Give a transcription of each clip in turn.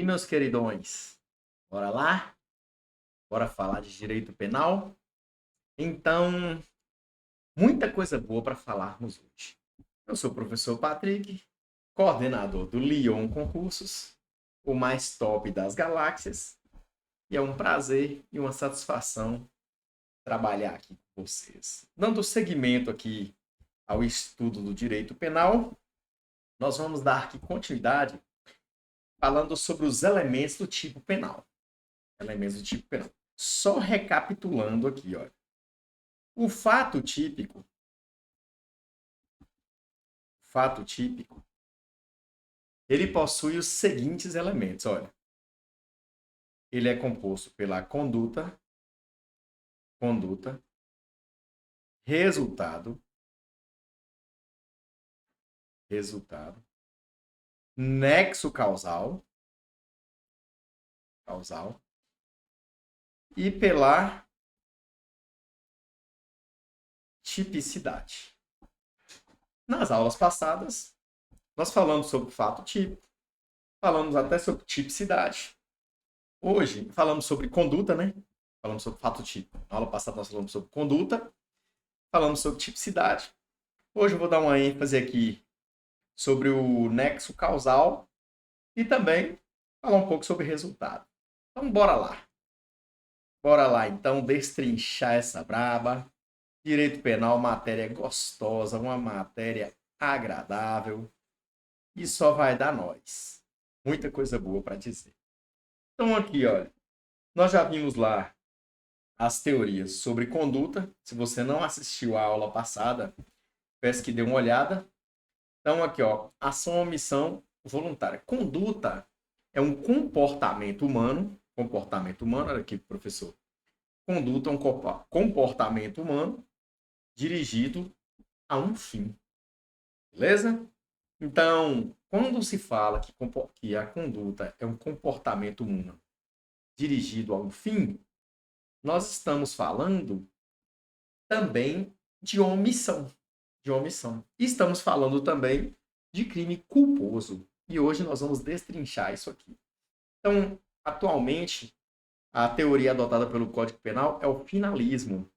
meus queridões? Bora lá? Bora falar de direito penal? Então, muita coisa boa para falarmos hoje. Eu sou o professor Patrick, coordenador do Lyon Concursos, o mais top das galáxias, e é um prazer e uma satisfação trabalhar aqui com vocês. Dando seguimento aqui ao estudo do direito penal, nós vamos dar aqui continuidade falando sobre os elementos do tipo penal. Elementos do tipo penal. Só recapitulando aqui, olha. O fato típico, ele possui os seguintes elementos, olha. Ele é composto pela conduta, resultado, nexo causal, e pela tipicidade. Nas aulas passadas, nós falamos sobre fato típico, falamos até sobre tipicidade. Hoje, falamos sobre conduta, né? Falamos sobre fato típico. Na aula passada, nós falamos sobre conduta, falamos sobre tipicidade. Hoje eu vou dar uma ênfase aqui sobre o nexo causal e também falar um pouco sobre resultado. Então, bora lá. Bora lá, então, destrinchar essa braba. Direito penal, matéria gostosa, uma matéria agradável. E só vai dar nós. Muita coisa boa para dizer. Então, aqui, olha. Nós já vimos lá as teorias sobre conduta. Se você não assistiu à aula passada, peço que dê uma olhada. Então, aqui, ó, ação ou omissão voluntária. Conduta é um comportamento humano. Olha aqui, professor. Conduta é um comportamento humano dirigido a um fim. Beleza? Então, quando se fala que a conduta é um comportamento humano dirigido a um fim, nós estamos falando também de omissão. E estamos falando também de crime culposo. E hoje nós vamos destrinchar isso aqui. Então, atualmente, a teoria adotada pelo Código Penal é o finalismo.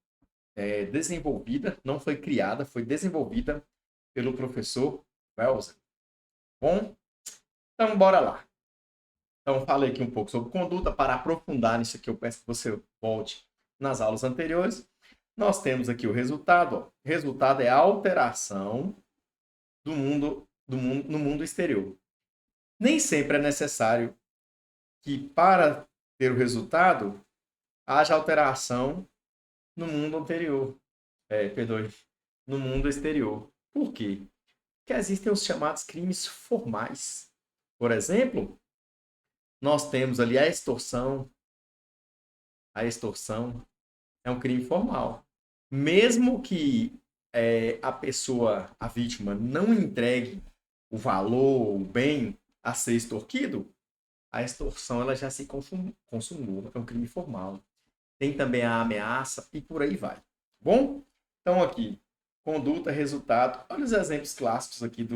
Desenvolvida, não foi criada, foi desenvolvida pelo professor Welser. Bom, então bora lá. Então, falei aqui um pouco sobre conduta. Para aprofundar nisso aqui, eu peço que você volte nas aulas anteriores. Nós temos aqui o resultado. Ó. Resultado é a alteração no mundo exterior. Nem sempre é necessário que, para ter o resultado, haja alteração no mundo anterior. No mundo exterior. Por quê? Porque existem os chamados crimes formais. Por exemplo, nós temos ali a extorsão. A extorsão é um crime formal. Mesmo que a pessoa, a vítima, não entregue o valor, o bem a ser extorquido, a extorsão ela já se consumou, é um crime formal. Tem também a ameaça e por aí vai. Bom? Então aqui, conduta, resultado. Olha os exemplos clássicos aqui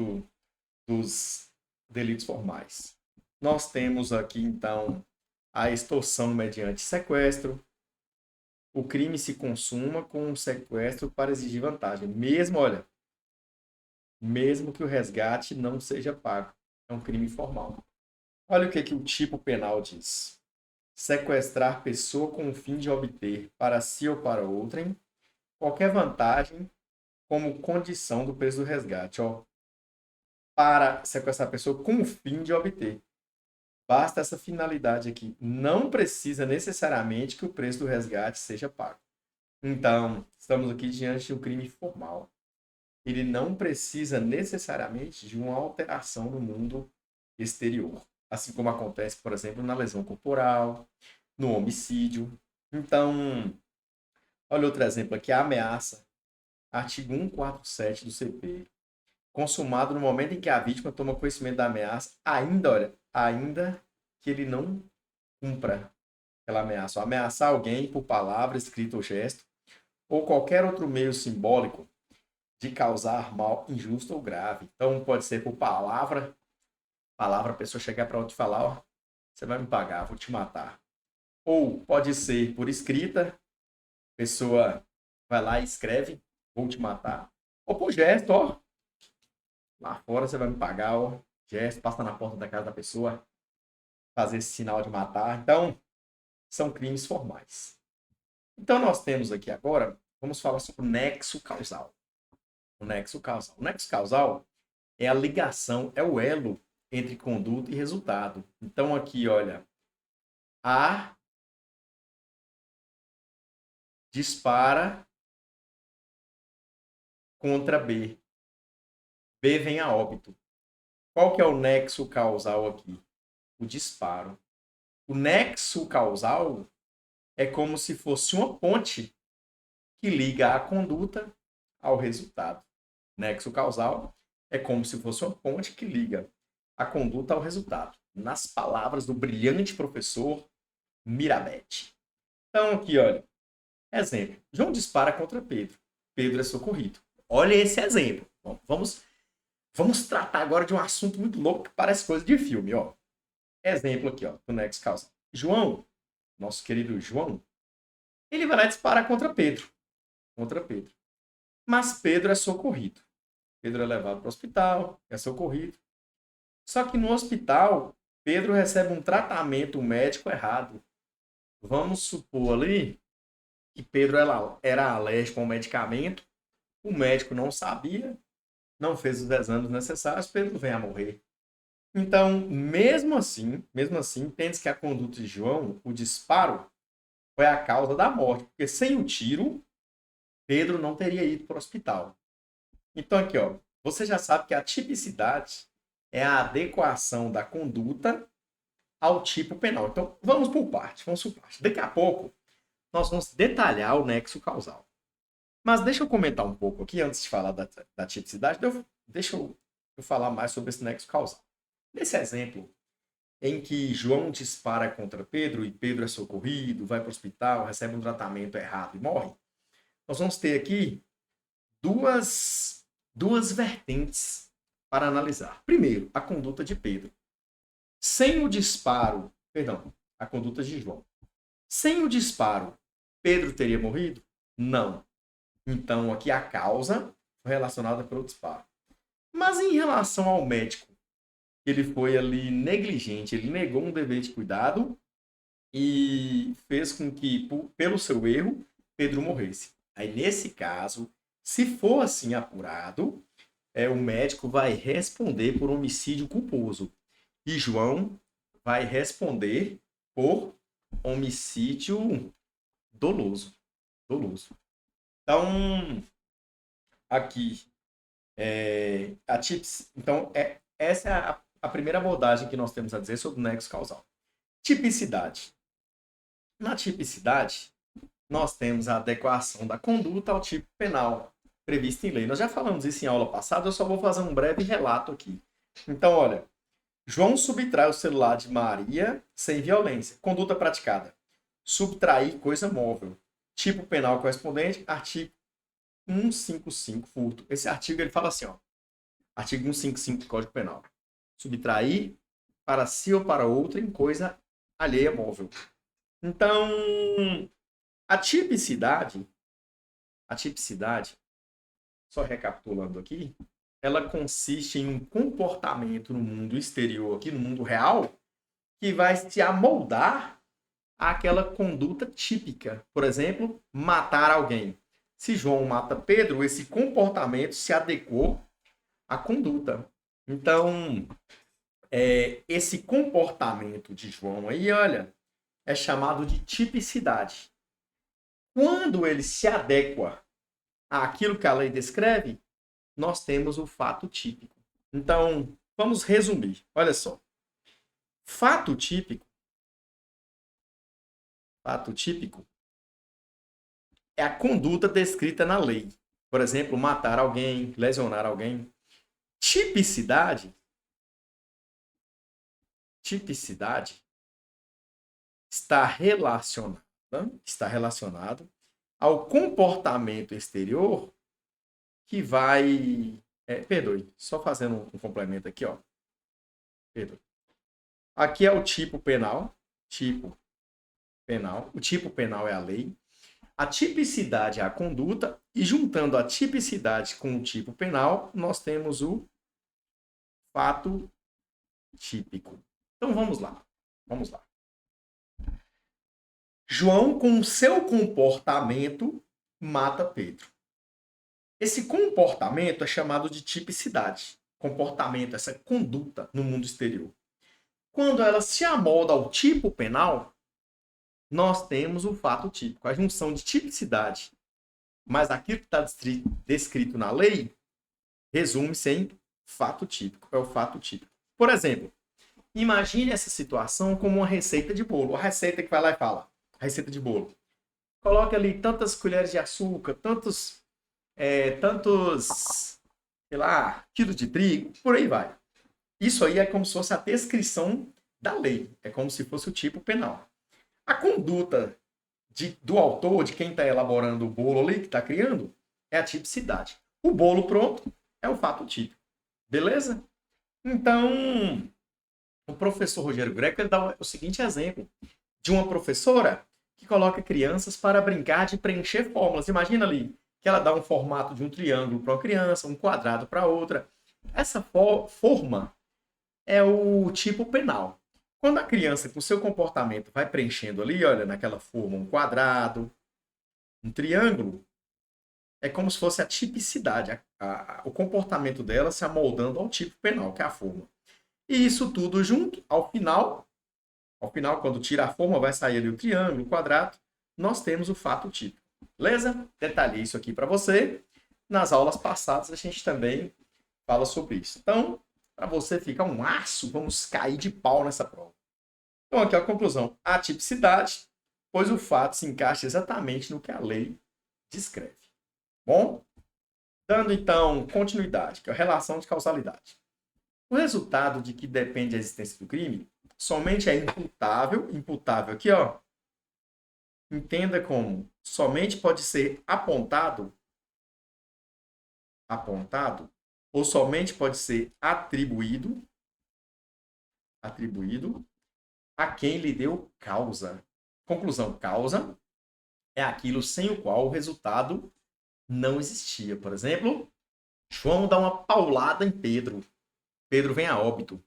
dos delitos formais. Nós temos aqui, então, a extorsão mediante sequestro. O crime se consuma com um sequestro para exigir vantagem. Mesmo que o resgate não seja pago. É um crime formal. Olha o que o tipo penal diz. Sequestrar pessoa com o fim de obter para si ou para outrem qualquer vantagem como condição do preço do resgate. Ó, para sequestrar a pessoa com o fim de obter. Basta essa finalidade aqui. Não precisa necessariamente que o preço do resgate seja pago. Então, estamos aqui diante de um crime formal. Ele não precisa necessariamente de uma alteração no mundo exterior. Assim como acontece, por exemplo, na lesão corporal, no homicídio. Então, olha outro exemplo aqui, a ameaça. Artigo 147 do CP. Consumado no momento em que a vítima toma conhecimento da ameaça, ainda que ele não cumpra aquela ameaça. Ou ameaçar alguém por palavra, escrita ou gesto, ou qualquer outro meio simbólico de causar mal injusto ou grave. Então, pode ser por palavra, a pessoa chegar para outra e falar, ó, você vai me pagar, vou te matar. Ou pode ser por escrita, a pessoa vai lá e escreve, vou te matar. Ou por gesto, ó, lá fora você vai me pagar, ó, gesto, passa na porta da casa da pessoa, fazer esse sinal de matar. Então, são crimes formais. Então, nós temos aqui agora, vamos falar sobre o nexo causal. O nexo causal. O nexo causal é a ligação, é o elo entre conduta e resultado. Então, aqui, olha, A dispara contra B. B vem a óbito. Qual que é o nexo causal aqui? O disparo. O nexo causal é como se fosse uma ponte que liga a conduta ao resultado. Nexo causal é como se fosse uma ponte que liga a conduta ao resultado. Nas palavras do brilhante professor Mirabete. Então, aqui, olha. Exemplo. João dispara contra Pedro. Pedro é socorrido. Olha esse exemplo. Bom, vamos tratar agora de um assunto muito louco que parece coisa de filme. Ó. Exemplo aqui, ó, do nexo causal. João, nosso querido João, ele vai lá e dispara contra Pedro. Contra Pedro. Mas Pedro é socorrido. Pedro é levado para o hospital, é socorrido. Só que no hospital, Pedro recebe um tratamento médico errado. Vamos supor ali que Pedro era alérgico a um medicamento, o médico não sabia, não fez os exames necessários, Pedro vem a morrer. Então, mesmo assim, pensa que a conduta de João, o disparo, foi a causa da morte, porque sem o tiro, Pedro não teria ido para o hospital. Então, aqui, ó, você já sabe que a tipicidade é a adequação da conduta ao tipo penal. Então, vamos por parte. Daqui a pouco, nós vamos detalhar o nexo causal. Mas deixa eu comentar um pouco aqui, antes de falar da tipicidade, deixa eu falar mais sobre esse nexo causal. Nesse exemplo, em que João dispara contra Pedro e Pedro é socorrido, vai para o hospital, recebe um tratamento errado e morre, nós vamos ter aqui duas vertentes para analisar. Primeiro, a conduta de Pedro. Sem o disparo, perdão, a conduta de João. Sem o disparo, Pedro teria morrido? Não. Então, aqui a causa foi relacionada pelo disparo. Mas em relação ao médico, ele foi ali negligente, ele negou um dever de cuidado e fez com que, pelo seu erro, Pedro morresse. Aí, nesse caso, se for assim apurado, o médico vai responder por homicídio culposo. E João vai responder por homicídio doloso. Então, aqui, então, essa é a primeira abordagem que nós temos a dizer sobre o nexo causal. Tipicidade. Na tipicidade, nós temos a adequação da conduta ao tipo penal previsto em lei. Nós já falamos isso em aula passada, eu só vou fazer um breve relato aqui. Então, olha, João subtrai o celular de Maria sem violência. Conduta praticada. Subtrair coisa móvel. Tipo penal correspondente, artigo 155, furto. Esse artigo ele fala assim, ó. Artigo 155 do Código Penal. Subtrair para si ou para outra em coisa alheia móvel. Então, a tipicidade, só recapitulando aqui, ela consiste em um comportamento no mundo exterior, aqui no mundo real, que vai se amoldar àquela conduta típica. Por exemplo, matar alguém. Se João mata Pedro, esse comportamento se adequou à conduta. Então, esse comportamento de João aí, olha, é chamado de tipicidade. Quando ele se adequa àquilo que a lei descreve, nós temos o fato típico. Então, vamos resumir. Olha só. Fato típico é a conduta descrita na lei. Por exemplo, matar alguém, lesionar alguém. Tipicidade está relacionado ao comportamento exterior que vai... perdoe, só fazendo um complemento aqui, ó. Perdoe. Aqui é o tipo penal. Tipo penal. O tipo penal é a lei. A tipicidade é a conduta. E juntando a tipicidade com o tipo penal, nós temos o fato típico. Então vamos lá. Vamos lá. João, com seu comportamento, mata Pedro. Esse comportamento é chamado de tipicidade. Comportamento, essa conduta no mundo exterior. Quando ela se amolda ao tipo penal, nós temos o fato típico, a junção de tipicidade. Mas aquilo que está descrito na lei resume-se em fato típico. É o fato típico. Por exemplo, imagine essa situação como uma receita de bolo. A receita que vai lá e fala, a receita de bolo. Coloque ali tantas colheres de açúcar, tantos, sei lá, quilos de trigo, por aí vai. Isso aí é como se fosse a descrição da lei. É como se fosse o tipo penal. A conduta do autor, de quem está elaborando o bolo ali, que está criando, é a tipicidade. O bolo pronto é o fato típico. Beleza? Então, o professor Rogério Greco ele dá o seguinte exemplo de uma professora que coloca crianças para brincar de preencher fórmulas. Imagina ali que ela dá um formato de um triângulo para uma criança, um quadrado para outra. Essa forma é o tipo penal. Quando a criança, com seu comportamento, vai preenchendo ali, olha, naquela forma, um quadrado, um triângulo, é como se fosse a tipicidade, o comportamento dela se amoldando ao tipo penal, que é a forma. E isso tudo junto, ao final, quando tira a forma, vai sair ali o triângulo, o quadrado, nós temos o fato típico. Beleza? Detalhei isso aqui para você. Nas aulas passadas a gente também fala sobre isso. Então, para você ficar um aço, vamos cair de pau nessa prova. Então, aqui é a conclusão. A tipicidade, pois o fato se encaixa exatamente no que a lei descreve. Bom? Dando, então, continuidade, que é a relação de causalidade. O resultado de que depende a existência do crime somente é imputável aqui, ó. Entenda como somente pode ser apontado, ou somente pode ser atribuído a quem lhe deu causa. Conclusão, causa é aquilo sem o qual o resultado não existia. Por exemplo, João dá uma paulada em Pedro. Pedro vem a óbito.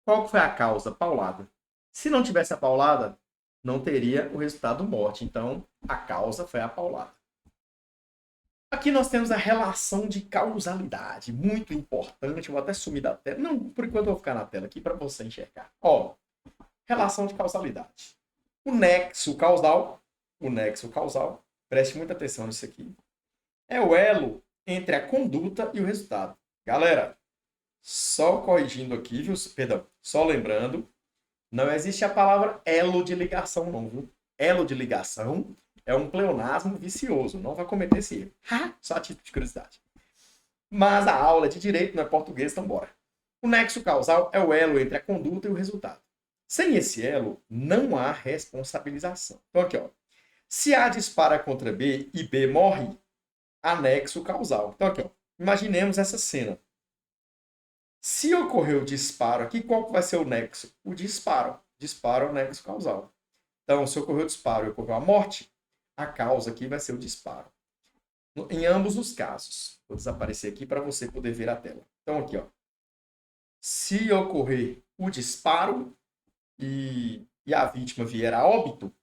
Qual foi a causa? Paulada. Se não tivesse a paulada, não teria o resultado morte. Então, a causa foi a paulada. Aqui nós temos a relação de causalidade, muito importante. Eu vou até sumir da tela. Não, por enquanto eu vou ficar na tela aqui para você enxergar. Ó, relação de causalidade. O nexo causal, preste muita atenção nisso aqui, é o elo entre a conduta e o resultado. Galera, só corrigindo aqui, viu? Perdão, só lembrando, não existe a palavra elo de ligação, não, viu? Elo de ligação é um pleonasmo vicioso, não vai cometer esse erro. Só a título de curiosidade. Mas a aula é de direito, não é português, então bora. O nexo causal é o elo entre a conduta e o resultado. Sem esse elo, não há responsabilização. Então aqui, ó. Se A dispara contra B e B morre, há nexo causal. Então aqui, ó. Imaginemos essa cena. Se ocorreu o disparo aqui, qual vai ser o nexo? O disparo. Disparo é o nexo causal. Então, se ocorreu o disparo e ocorreu a morte, a causa aqui vai ser o disparo. Em ambos os casos. Vou desaparecer aqui para você poder ver a tela. Então, aqui, ó. Se ocorrer o disparo e a vítima vier a óbito,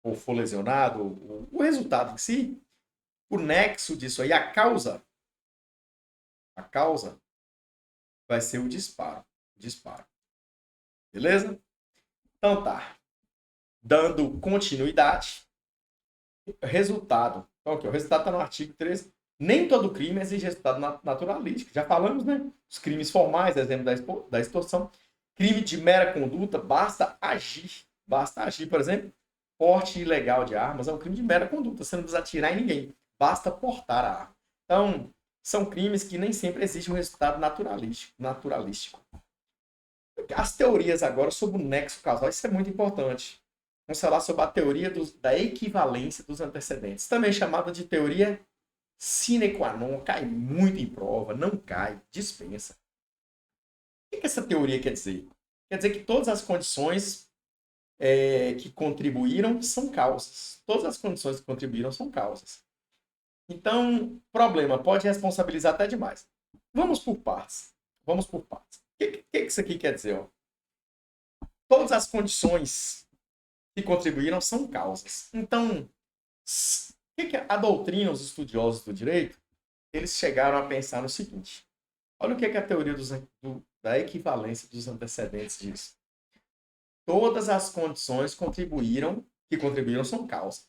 ou for lesionado, o resultado em si, o nexo disso aí, a causa vai ser o disparo. Beleza? Então tá. Dando continuidade, resultado. Então, aqui, o resultado está no artigo 13. Nem todo crime exige resultado naturalístico. Já falamos, né? Os crimes formais, exemplo da extorsão. Crime de mera conduta, basta agir. Por exemplo, porte ilegal de armas é um crime de mera conduta. Você não precisa atirar em ninguém. Basta portar a arma. Então, são crimes que nem sempre exigem um resultado naturalístico. As teorias agora sobre o nexo causal, isso é muito importante. Vamos falar sobre a teoria da equivalência dos antecedentes, também chamada de teoria sine qua non, cai muito em prova, não cai, dispensa. O que essa teoria quer dizer? Quer dizer que todas as condições que contribuíram são causas. Todas as condições que contribuíram são causas. Então, problema, pode responsabilizar até demais. Vamos por partes. Vamos por partes. O que isso aqui quer dizer? Ó? Todas as condições que contribuíram são causas. Então, o que a doutrina, os estudiosos do direito, eles chegaram a pensar no seguinte. Olha o que a teoria da equivalência dos antecedentes diz. Todas as condições que contribuíram são causa.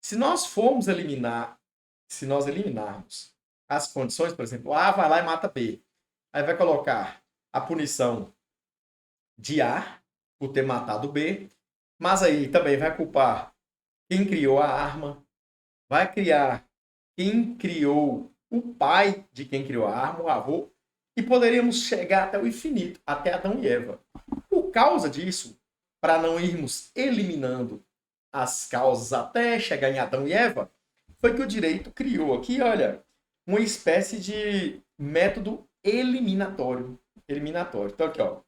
Se nós eliminarmos as condições, por exemplo, A vai lá e mata B. Aí vai colocar a punição de A por ter matado B, mas aí também vai culpar quem criou a arma, vai criar quem criou o pai de quem criou a arma, o avô, e poderíamos chegar até o infinito, até Adão e Eva. Por causa disso, para não irmos eliminando as causas até chegar em Adão e Eva, foi que o direito criou aqui, olha, uma espécie de método eliminatório. Então aqui, ó,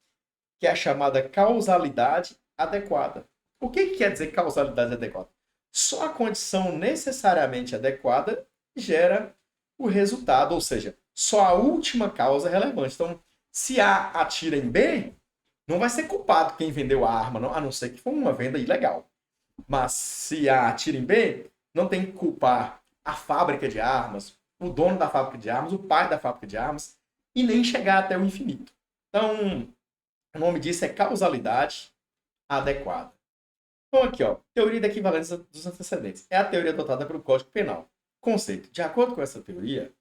que é a chamada causalidade adequada. O que quer dizer causalidade adequada? Só a condição necessariamente adequada gera o resultado, ou seja, só a última causa é relevante. Então, se A atira em B, não vai ser culpado quem vendeu a arma, não, a não ser que for uma venda ilegal. Mas se A atira em B, não tem que culpar a fábrica de armas, o dono da fábrica de armas, o pai da fábrica de armas, e nem chegar até o infinito. Então, o nome disso é causalidade adequada. Então, aqui, ó, teoria da equivalência dos antecedentes. É a teoria adotada pelo Código Penal. Conceito. De acordo com essa teoria,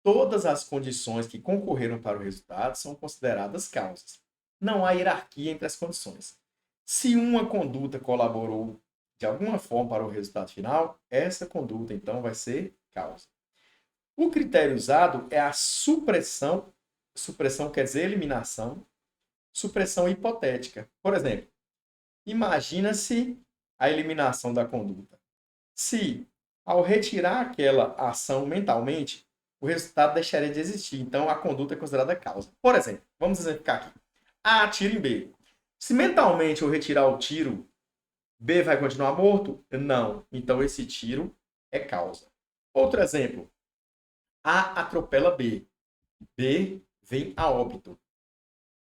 todas as condições que concorreram para o resultado são consideradas causas. Não há hierarquia entre as condições. Se uma conduta colaborou de alguma forma para o resultado final, essa conduta, então, vai ser causa. O critério usado é a supressão. Supressão quer dizer eliminação. Supressão hipotética. Por exemplo, imagina-se a eliminação da conduta. Se, ao retirar aquela ação mentalmente, o resultado deixaria de existir. Então, a conduta é considerada causa. Por exemplo, vamos exemplificar aqui. A atira em B. Se mentalmente eu retirar o tiro, B vai continuar morto? Não. Então, esse tiro é causa. Outro exemplo. A atropela B. B vem a óbito.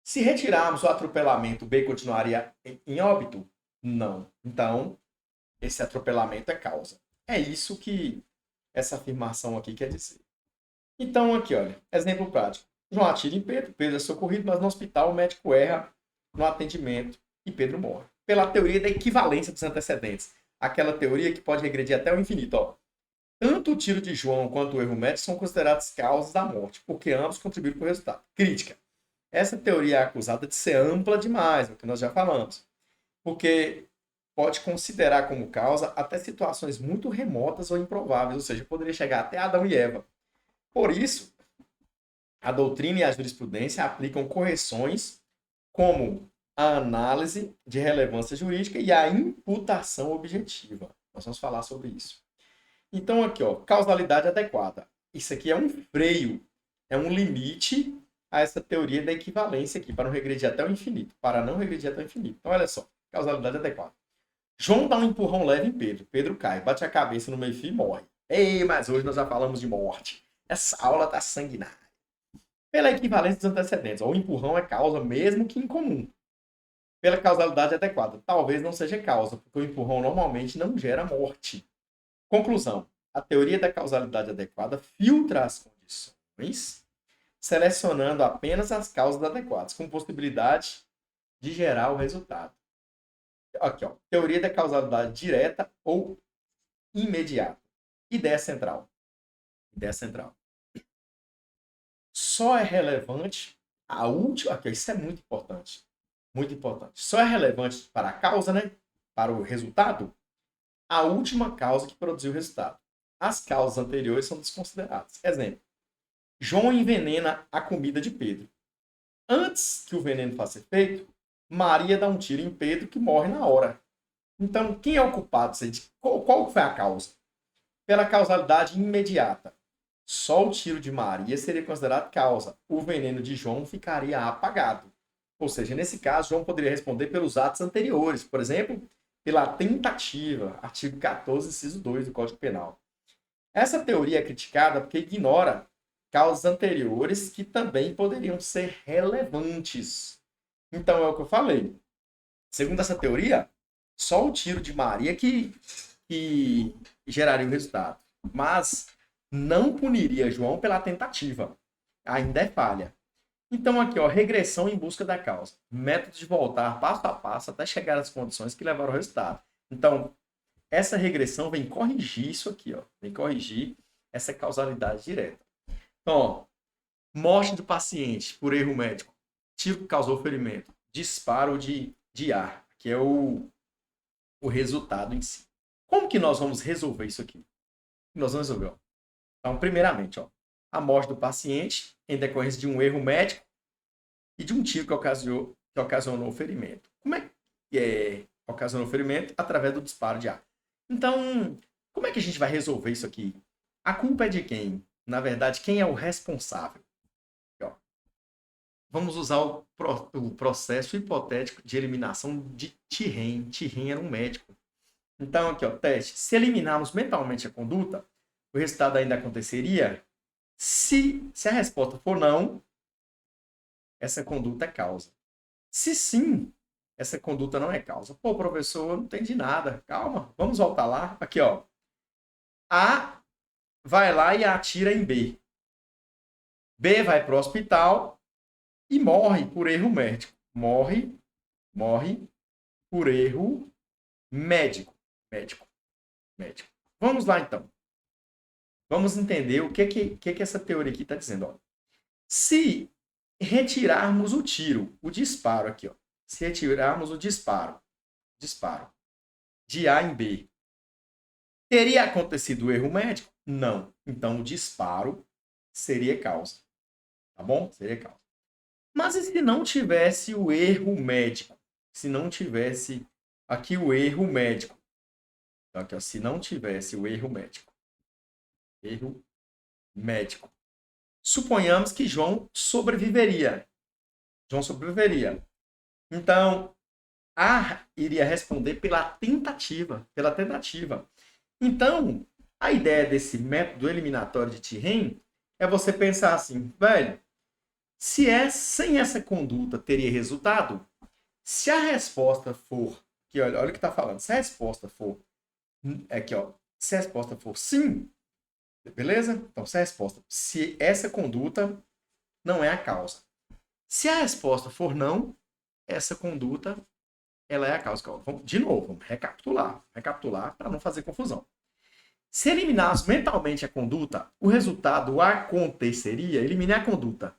Se retirarmos o atropelamento, B continuaria em óbito? Não. Então, esse atropelamento é causa. É isso que essa afirmação aqui quer dizer. Então, aqui, olha, exemplo prático. João atira em Pedro, Pedro é socorrido, mas no hospital o médico erra no atendimento e Pedro morre. Pela teoria da equivalência dos antecedentes. Aquela teoria que pode regredir até o infinito. Ó. Tanto o tiro de João quanto o erro médico são considerados causas da morte, porque ambos contribuíram para o resultado. Crítica. Essa teoria é acusada de ser ampla demais, é o que nós já falamos. Porque pode considerar como causa até situações muito remotas ou improváveis, ou seja, poderia chegar até Adão e Eva. Por isso, a doutrina e a jurisprudência aplicam correções como a análise de relevância jurídica e a imputação objetiva. Nós vamos falar sobre isso. Então, aqui, ó, causalidade adequada. Isso aqui é um freio, é um limite a essa teoria da equivalência aqui, para não regredir até o infinito. Para não regredir até o infinito. Então, olha só, causalidade adequada. João dá um empurrão leve em Pedro. Pedro cai, bate a cabeça no meio-fio e morre. Ei, mas hoje nós já falamos de morte. Essa aula tá sanguinária. Pela equivalência dos antecedentes. O empurrão é causa, mesmo que incomum. Pela causalidade adequada. Talvez não seja causa, porque o empurrão normalmente não gera morte. Conclusão. A teoria da causalidade adequada filtra as condições, selecionando apenas as causas adequadas, com possibilidade de gerar o resultado. Aqui, ó. Teoria da causalidade direta ou imediata. Ideia central. Ideia central. Só é relevante a última... Aqui, isso é muito importante. Muito importante. Só é relevante para a causa, né? Para o resultado, a última causa que produziu o resultado. As causas anteriores são desconsideradas. Exemplo. João envenena a comida de Pedro. Antes que o veneno faça efeito, Maria dá um tiro em Pedro que morre na hora. Então, quem é o culpado? Qual foi a causa? Pela causalidade imediata. Só o tiro de Maria seria considerado causa. O veneno de João ficaria apagado. Ou seja, nesse caso, João poderia responder pelos atos anteriores. Por exemplo, pela tentativa, artigo 14, inciso 2 do Código Penal. Essa teoria é criticada porque ignora causas anteriores que também poderiam ser relevantes. Então, é o que eu falei. Segundo essa teoria, só o tiro de Maria que geraria o resultado. Mas não puniria João pela tentativa. Ainda é falha. Então, aqui, ó, regressão em busca da causa. Método de voltar passo a passo até chegar às condições que levaram ao resultado. Então, essa regressão vem corrigir isso aqui, ó. Vem corrigir essa causalidade direta. Então, ó, morte do paciente por erro médico. Tiro que causou ferimento. Disparo de ar, que é o resultado em si. Como que nós vamos resolver isso aqui? Nós vamos resolver, ó. Então, primeiramente, ó, a morte do paciente em decorrência de um erro médico e de um tiro que ocasionou o ferimento. Como é que ocasionou o ferimento? Através do disparo de ar. Então, como é que a gente vai resolver isso aqui? A culpa é de quem? Na verdade, quem é o responsável? Aqui, ó. Vamos usar o processo hipotético de eliminação de Tirren. Tirren era um médico. Então, aqui, ó, teste. Se eliminarmos mentalmente a conduta, o resultado ainda aconteceria? Se a resposta for não, essa conduta é causa. Se sim, essa conduta não é causa. Pô, professor, eu não entendi nada. Calma, vamos voltar lá. Aqui, ó. A vai lá e atira em B. B vai para o hospital e morre por erro médico. Morre por erro médico. Médico. Vamos lá, então. Vamos entender o que essa teoria aqui está dizendo. Ó. Se retirarmos o tiro, o disparo aqui, ó. Se retirarmos o disparo de A em B, teria acontecido o erro médico? Não. Então, o disparo seria causa. Tá bom? Seria causa. Mas e se não tivesse o erro médico? Se não tivesse aqui o erro médico. Então, aqui, ó, se não tivesse o erro médico. Erro médico. Suponhamos que João sobreviveria. Então, A iria responder pela tentativa. Então, a ideia desse método eliminatório de Tirren é você pensar assim, velho, sem essa conduta teria resultado? Se a resposta for, aqui, olha o que está falando, se a resposta for, aqui, ó, se a resposta for sim, beleza? Então, se essa conduta não é a causa. Se a resposta for não, essa conduta ela é a causa. De novo, vamos recapitular para não fazer confusão. Se eliminarmos mentalmente a conduta, o resultado aconteceria, elimine a conduta.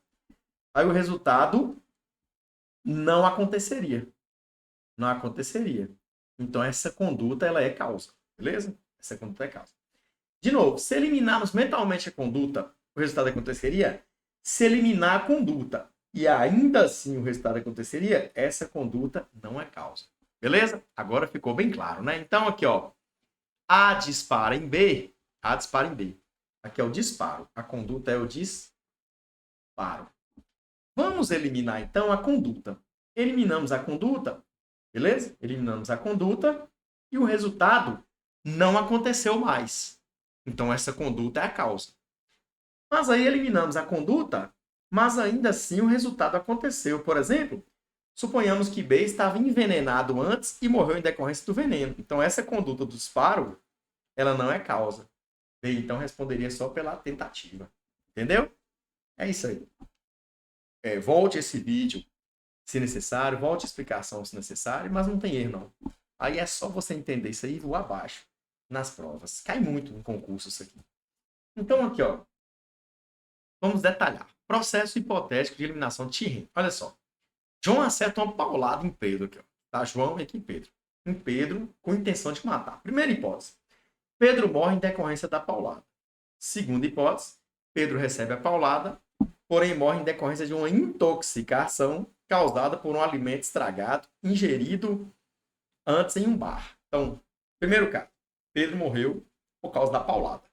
Aí o resultado não aconteceria. Então essa conduta ela é causa, beleza? Essa conduta é causa. De novo, se eliminarmos mentalmente a conduta, o resultado aconteceria? Se eliminar a conduta e ainda assim o resultado aconteceria, essa conduta não é causa. Beleza? Agora ficou bem claro, né? Então aqui, ó, A dispara em B. Aqui é o disparo. A conduta é o disparo. Vamos eliminar então a conduta. Eliminamos a conduta, beleza? Eliminamos a conduta e o resultado não aconteceu mais. Então, essa conduta é a causa. Mas aí eliminamos a conduta, mas ainda assim o resultado aconteceu. Por exemplo, suponhamos que B estava envenenado antes e morreu em decorrência do veneno. Então, essa conduta do disparo, ela não é causa. B, então, responderia só pela tentativa. Entendeu? É isso aí. Volte esse vídeo, se necessário. Volte a explicação, se necessário. Mas não tem erro, não. Aí é só você entender isso aí e voar abaixo nas provas. Cai muito no concurso isso aqui. Então, aqui, ó. Vamos detalhar. Processo hipotético de eliminação de Tirren. Olha só. João acerta uma paulada em Pedro aqui, ó. Tá? João e aqui em Pedro. Em Pedro, com intenção de matar. Primeira hipótese. Pedro morre em decorrência da paulada. Segunda hipótese. Pedro recebe a paulada, porém morre em decorrência de uma intoxicação causada por um alimento estragado, ingerido antes em um bar. Então, primeiro caso. Pedro morreu por causa da paulada.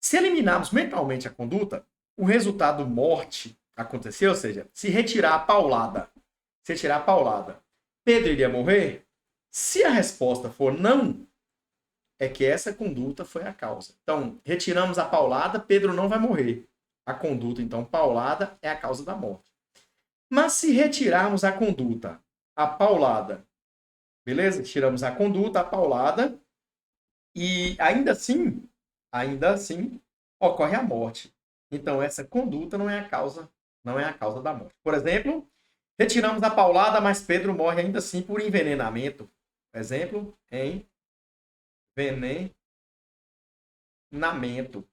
Se eliminarmos mentalmente a conduta, o resultado morte aconteceu, ou seja, se retirar a paulada se retirar a paulada, Pedro iria morrer? Se a resposta for não, é que essa conduta foi a causa. Então, retiramos a paulada, Pedro não vai morrer. A conduta, então, paulada é a causa da morte. Mas se retirarmos a conduta, a paulada, beleza? Tiramos a conduta, a paulada, e ainda assim, ocorre a morte. Então, essa conduta não é a causa da morte. Por exemplo, retiramos a paulada, mas Pedro morre ainda assim por envenenamento. Exemplo, envenenamento.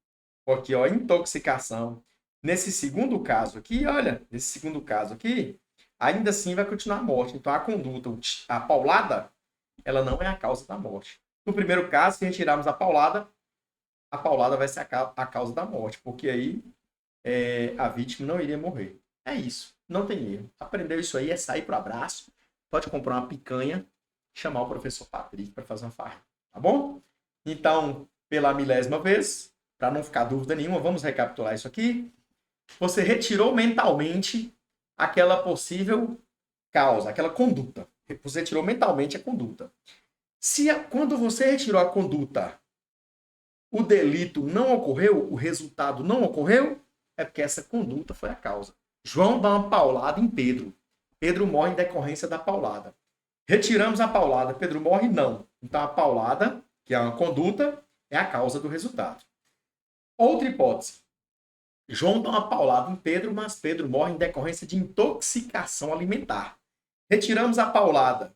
Aqui, ó, intoxicação. Nesse segundo caso aqui, ainda assim vai continuar a morte. Então, a conduta, a paulada, ela não é a causa da morte. No primeiro caso, se retirarmos a paulada vai ser a causa da morte, porque aí a vítima não iria morrer. É isso, não tem erro. Aprendeu isso aí, é sair pro abraço, pode comprar uma picanha, chamar o professor Patrick para fazer uma farra, tá bom? Então, pela milésima vez, para não ficar dúvida nenhuma, vamos recapitular isso aqui. Você retirou mentalmente aquela possível causa, aquela conduta. Você retirou mentalmente a conduta. Quando você retirou a conduta, o delito não ocorreu, o resultado não ocorreu, é porque essa conduta foi a causa. João dá uma paulada em Pedro. Pedro morre em decorrência da paulada. Retiramos a paulada, Pedro morre? Não. Então a paulada, que é uma conduta, é a causa do resultado. Outra hipótese. João dá uma paulada em Pedro, mas Pedro morre em decorrência de intoxicação alimentar. Retiramos a paulada.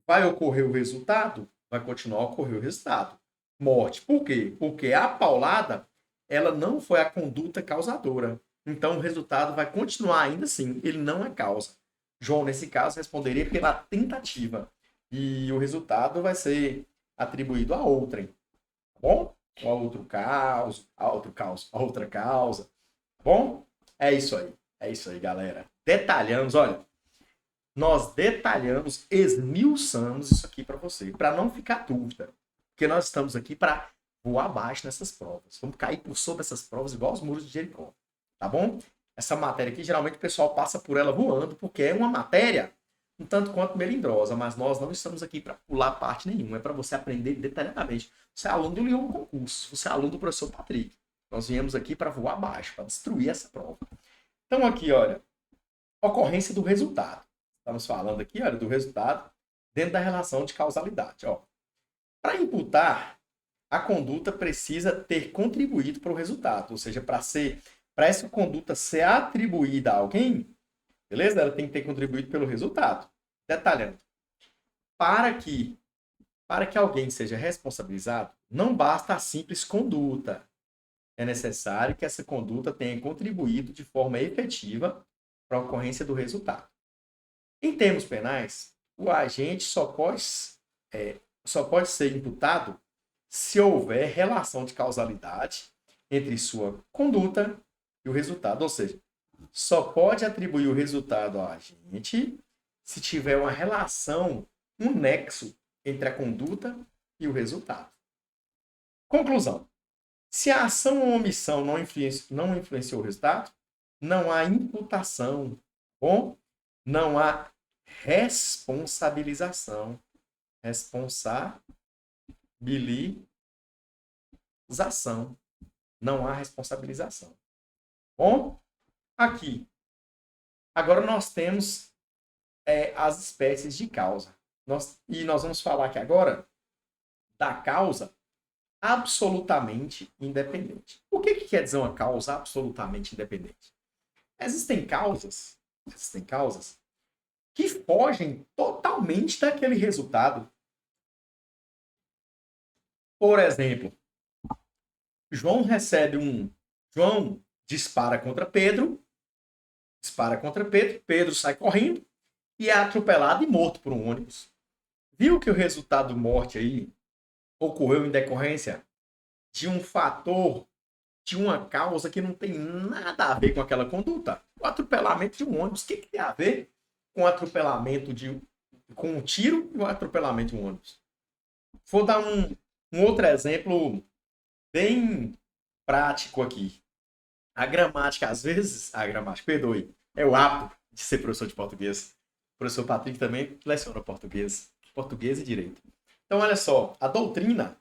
Vai ocorrer o resultado? Vai continuar a ocorrer o resultado. Morte. Por quê? Porque a paulada, ela não foi a conduta causadora. Então, o resultado vai continuar ainda assim. Ele não é causa. João, nesse caso, responderia pela tentativa. E o resultado vai ser atribuído a outrem. Tá bom? Ou a outra causa. Tá bom? É isso aí. É isso aí, galera. Detalhamos, olha. Nós detalhamos, esmiuçamos isso aqui para você, para não ficar dúvida. Porque nós estamos aqui para voar abaixo nessas provas. Vamos cair por sobre essas provas igual os muros de Jericó. Tá bom? Essa matéria aqui, geralmente o pessoal passa por ela voando, porque é uma matéria um tanto quanto melindrosa, mas nós não estamos aqui para pular parte nenhuma. É para você aprender detalhadamente. Você é aluno do Leão Concurso, você é aluno do professor Patrick. Nós viemos aqui para voar abaixo, para destruir essa prova. Então aqui, olha, ocorrência do resultado. Estamos falando aqui, olha, do resultado dentro da relação de causalidade. Para imputar, a conduta precisa ter contribuído para o resultado. Ou seja, para essa conduta ser atribuída a alguém, beleza? Ela tem que ter contribuído pelo resultado. Detalhando. Para que alguém seja responsabilizado, não basta a simples conduta. É necessário que essa conduta tenha contribuído de forma efetiva para a ocorrência do resultado. Em termos penais, o agente só pode ser imputado se houver relação de causalidade entre sua conduta e o resultado. Ou seja, só pode atribuir o resultado ao agente se tiver uma relação, um nexo entre a conduta e o resultado. Conclusão. Se a ação ou omissão não influenciou o resultado, não há imputação, bom? Não há responsabilização. Não há responsabilização. Bom, aqui. Agora nós temos as espécies de causa. Nós vamos falar aqui agora da causa absolutamente independente. O que quer dizer uma causa absolutamente independente? Existem causas que fogem totalmente daquele resultado. Por exemplo, João dispara contra Pedro, Pedro sai correndo e é atropelado e morto por um ônibus. Viu que o resultado morte aí ocorreu em decorrência de um fator, de uma causa que não tem nada a ver com aquela conduta? O atropelamento de um ônibus, o que tem a ver com o atropelamento com um tiro e o atropelamento de um ônibus? Vou dar um outro exemplo bem prático aqui. A gramática, às vezes, perdoe, é o hábito de ser professor de português. O professor Patrick também leciona português e direito. Então, olha só, a doutrina,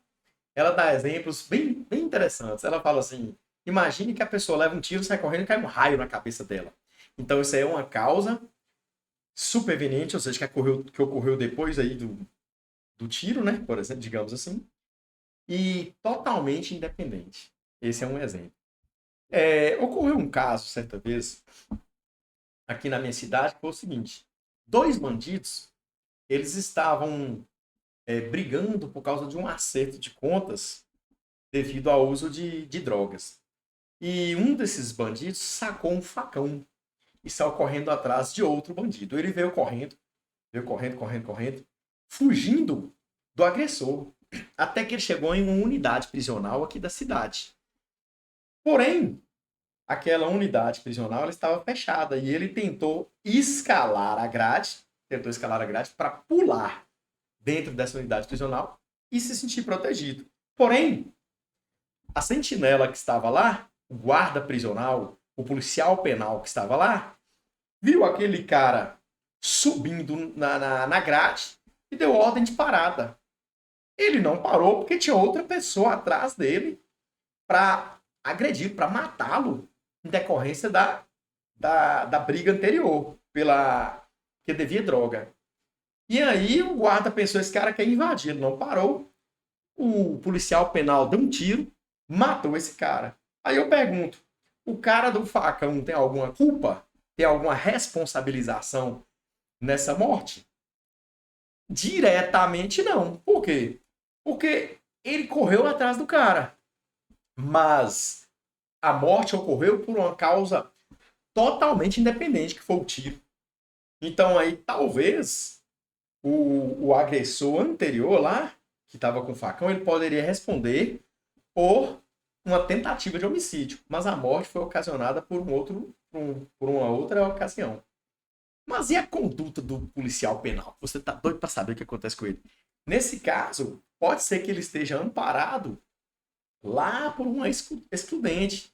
ela dá exemplos bem interessantes. Ela fala assim, imagine que a pessoa leva um tiro, sai correndo e cai um raio na cabeça dela. Então, isso aí é uma causa superveniente, ou seja, que ocorreu depois aí do tiro, né? Por exemplo, digamos assim. E totalmente independente. Esse é um exemplo. Ocorreu um caso, certa vez, aqui na minha cidade, que foi o seguinte. 2 bandidos, eles estavam brigando por causa de um acerto de contas devido ao uso de drogas. E um desses bandidos sacou um facão e saiu correndo atrás de outro bandido. Ele veio correndo, fugindo do agressor, até que ele chegou em uma unidade prisional aqui da cidade. Porém, aquela unidade prisional ela estava fechada e ele tentou escalar a grade para pular dentro dessa unidade prisional e se sentir protegido. Porém, a sentinela que estava lá, o guarda prisional, o policial penal que estava lá, viu aquele cara subindo na grade e deu ordem de parada. Ele não parou porque tinha outra pessoa atrás dele para agredir, para matá-lo em decorrência da briga anterior, que devia droga. E aí o guarda pensou, esse cara quer invadir, ele não parou. O policial penal deu um tiro, matou esse cara. Aí eu pergunto, o cara do facão tem alguma culpa? Tem alguma responsabilização nessa morte? Diretamente não. Por quê? Porque ele correu atrás do cara. Mas a morte ocorreu por uma causa totalmente independente, que foi o tiro. Então aí talvez o agressor anterior lá, que estava com o facão, ele poderia responder por uma tentativa de homicídio. Mas a morte foi ocasionada por uma outra ocasião. Mas e a conduta do policial penal? Você tá doido para saber o que acontece com ele? Nesse caso, pode ser que ele esteja amparado lá por uma excludente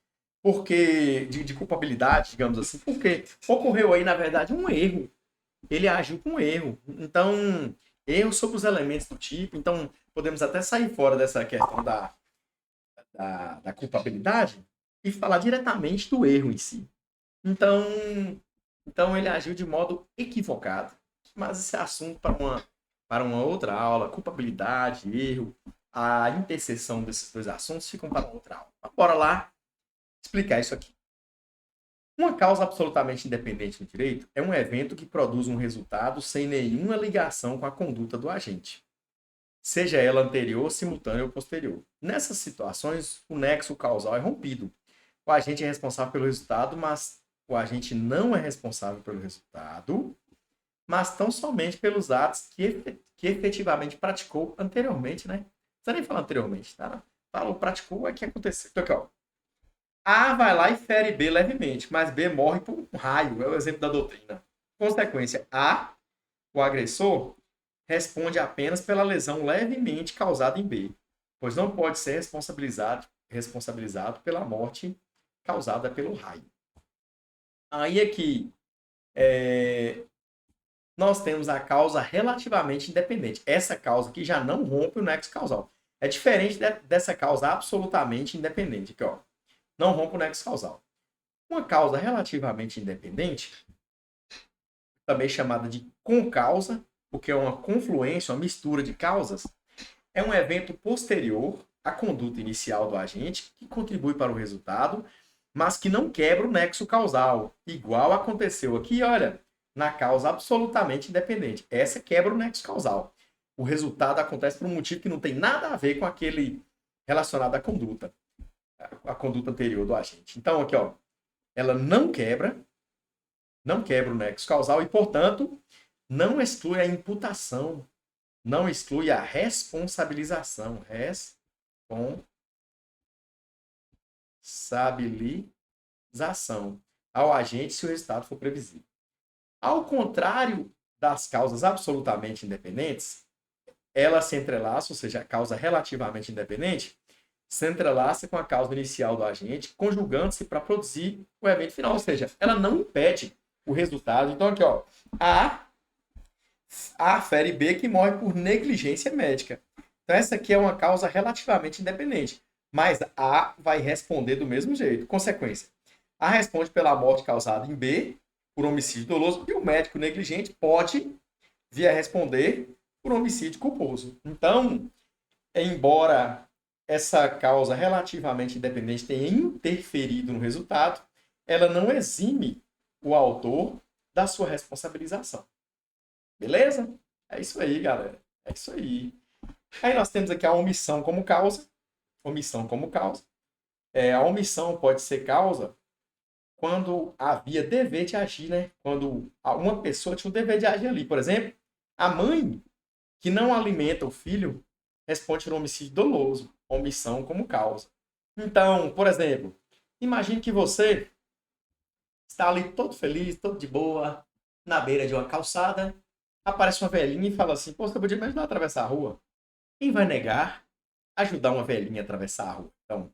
de culpabilidade, digamos assim, porque ocorreu aí, na verdade, um erro. Ele agiu com erro. Então, erro sobre os elementos do tipo. Então, podemos até sair fora dessa questão da culpabilidade e falar diretamente do erro em si. Então ele agiu de modo equivocado. Mas esse é assunto para uma outra aula. Culpabilidade, erro, a interseção desses dois assuntos ficam para outra aula. Mas bora lá explicar isso aqui. Uma causa absolutamente independente no direito é um evento que produz um resultado sem nenhuma ligação com a conduta do agente, seja ela anterior, simultânea ou posterior. Nessas situações, o nexo causal é rompido. O agente é responsável pelo resultado, mas o agente não é responsável pelo resultado, mas tão somente pelos atos que efetivamente praticou anteriormente, né? Não precisa nem falar anteriormente, tá? Falou, praticou, é que aconteceu. Então, aqui, ó. A vai lá e fere B levemente, mas B morre por um raio, é o exemplo da doutrina. Consequência, A, o agressor, responde apenas pela lesão levemente causada em B, pois não pode ser responsabilizado pela morte causada pelo raio. Aí aqui, nós temos a causa relativamente independente. Essa causa aqui já não rompe o nexo causal. É diferente dessa causa absolutamente independente. Aqui, ó. Não rompe o nexo causal. Uma causa relativamente independente, também chamada de concausa, porque é uma confluência, uma mistura de causas, é um evento posterior à conduta inicial do agente que contribui para o resultado, mas que não quebra o nexo causal, igual aconteceu aqui, olha, na causa absolutamente independente. Essa quebra o nexo causal. O resultado acontece por um motivo que não tem nada a ver com aquele relacionado à conduta, a conduta anterior do agente. Então, aqui, ó, ela não quebra o nexo causal e, portanto, não exclui a imputação, não exclui a responsabilização. Responsabilização ao agente se o resultado for previsível. Ao contrário das causas absolutamente independentes, ela se entrelaça, ou seja, a causa relativamente independente, se entrelaça com a causa inicial do agente, conjugando-se para produzir o evento final, ou seja, ela não impede o resultado. Então, aqui, ó, A A fere B que morre por negligência médica. Então, essa aqui é uma causa relativamente independente. Mas A vai responder do mesmo jeito. Consequência. A responde pela morte causada em B, por homicídio doloso, e o médico negligente pode vir a responder por homicídio culposo. Então, embora essa causa relativamente independente tenha interferido no resultado, ela não exime o autor da sua responsabilização. Beleza? É isso aí, galera. É isso aí. Aí nós temos aqui a omissão como causa. Omissão como causa. A omissão pode ser causa quando havia dever de agir, né? Quando uma pessoa tinha o dever de agir ali. Por exemplo, a mãe que não alimenta o filho responde por homicídio doloso. Omissão como causa. Então, por exemplo, imagine que você está ali todo feliz, todo de boa, na beira de uma calçada. Aparece uma velhinha e fala assim: pô, você podia me ajudar a atravessar a rua? Quem vai negar ajudar uma velhinha a atravessar a rua? Então, o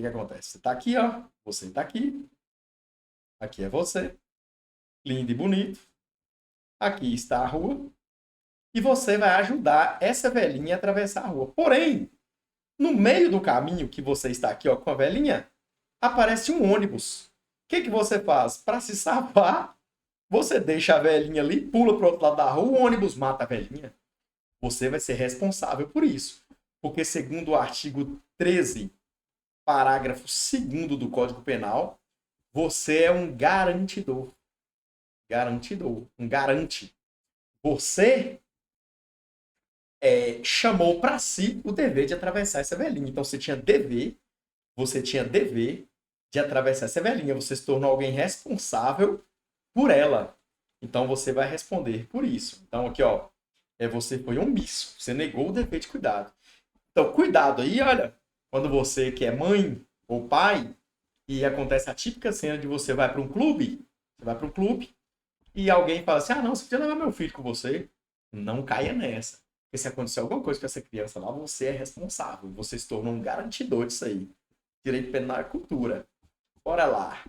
que acontece? Você está aqui, ó. Você está aqui. Aqui é você. Lindo e bonito. Aqui está a rua. E você vai ajudar essa velhinha a atravessar a rua. Porém, no meio do caminho que você está aqui, ó, com a velhinha, aparece um ônibus. O que você faz? Para se salvar, você deixa a velhinha ali, pula para o outro lado da rua, o ônibus mata a velhinha. Você vai ser responsável por isso. Porque, segundo o artigo 13, parágrafo 2º do Código Penal, você é um garantidor. Garantidor. Um garante. Você chamou para si o dever de atravessar essa velhinha. Então, você tinha dever de atravessar essa velhinha. Você se tornou alguém responsável por ela. Então, você vai responder por isso. Então, aqui, ó, você foi omisso. Você negou o dever de cuidado. Então, cuidado aí, olha, quando você que é mãe ou pai, e acontece a típica cena de você vai para um clube, e alguém fala assim, ah, não, você podia levar meu filho com você. Não caia nessa. Porque se acontecer alguma coisa com essa criança lá, você é responsável. Você se tornou um garantidor disso aí. Direito penal e cultura. Bora lá.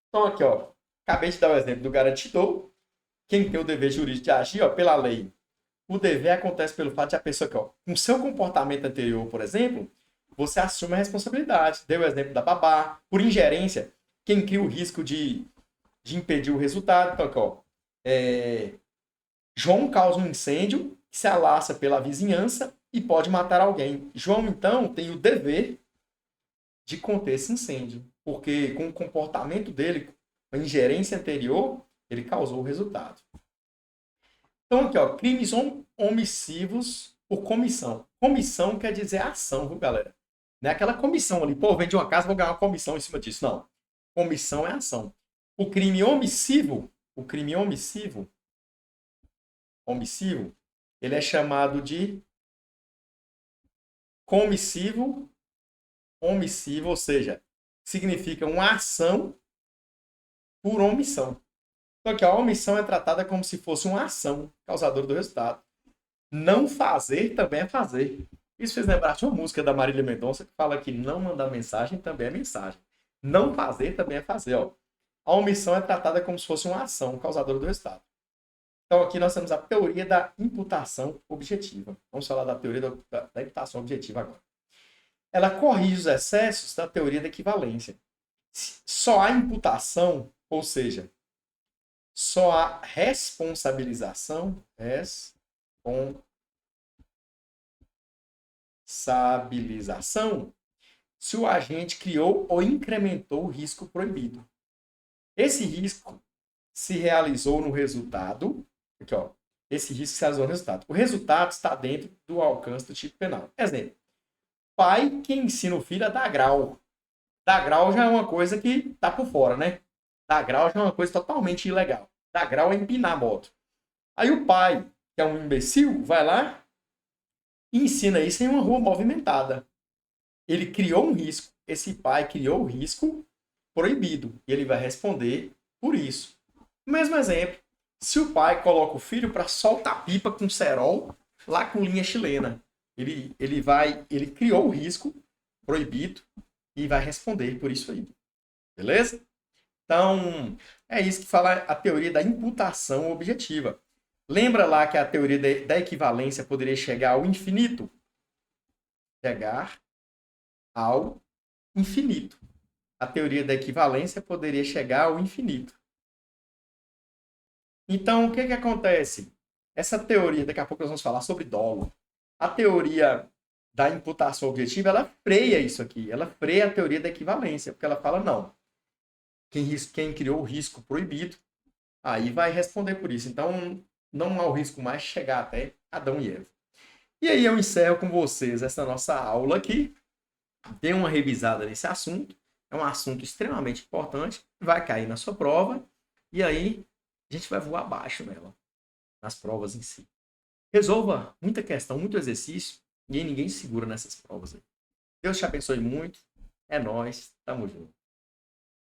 Então aqui, ó, acabei de dar o exemplo do garantidor. Quem tem o dever jurídico de agir, ó, pela lei. O dever acontece pelo fato de a pessoa que, ó, com seu comportamento anterior, por exemplo, você assume a responsabilidade. Deu o exemplo da babá. Por ingerência, quem cria o risco de impedir o resultado. Então, aqui, ó, João causa um incêndio que se alastra pela vizinhança e pode matar alguém. João, então, tem o dever de conter esse incêndio, porque com o comportamento dele, a ingerência anterior, ele causou o resultado. Então, aqui, ó, crimes omissivos por comissão. Comissão quer dizer ação, viu, galera? Não é aquela comissão ali, pô, vende uma casa, vou ganhar uma comissão em cima disso. Não. Comissão é ação. O crime omissivo, ele é chamado de comissivo, omissivo, ou seja, significa uma ação por omissão. Então, aqui, a omissão é tratada como se fosse uma ação causadora do resultado. Não fazer também é fazer. Isso fez lembrar de uma música da Marília Mendonça que fala que não mandar mensagem também é mensagem. Não fazer também é fazer. Ó. A omissão é tratada como se fosse uma ação causadora do resultado. Então, aqui nós temos a teoria da imputação objetiva. Vamos falar da teoria da imputação objetiva agora. Ela corrige os excessos da teoria da equivalência. Só há imputação, ou seja, só há responsabilização, se o agente criou ou incrementou o risco proibido. Esse risco se realizou no resultado. Aqui, ó. Esse risco se realizou no resultado. O resultado está dentro do alcance do tipo penal. Exemplo. Pai que ensina o filho a dar grau. Dar grau já é uma coisa que tá por fora, né? Dar grau já é uma coisa totalmente ilegal. Dar grau é empinar a moto. Aí o pai, que é um imbecil, vai lá e ensina isso em uma rua movimentada. Ele criou um risco. Esse pai criou o risco proibido. E ele vai responder por isso. Mesmo exemplo. Se o pai coloca o filho para soltar pipa com cerol lá com linha chilena, ele criou o risco proibido e vai responder por isso aí. Beleza? Então, é isso que fala a teoria da imputação objetiva. Lembra lá que a teoria da equivalência poderia chegar ao infinito? Chegar ao infinito. A teoria da equivalência poderia chegar ao infinito. Então, o que acontece? Essa teoria, daqui a pouco nós vamos falar sobre dolo. A teoria da imputação objetiva, ela freia isso aqui. Ela freia a teoria da equivalência, porque ela fala, não, quem criou o risco proibido, aí vai responder por isso. Então, não há o risco mais de chegar até Adão e Eva. E aí eu encerro com vocês essa nossa aula aqui. Dê uma revisada nesse assunto. É um assunto extremamente importante. Vai cair na sua prova. E aí a gente vai voar abaixo nela. Nas provas em si. Resolva muita questão, muito exercício. E aí ninguém segura nessas provas aí. Deus te abençoe muito. É nóis. Tamo junto.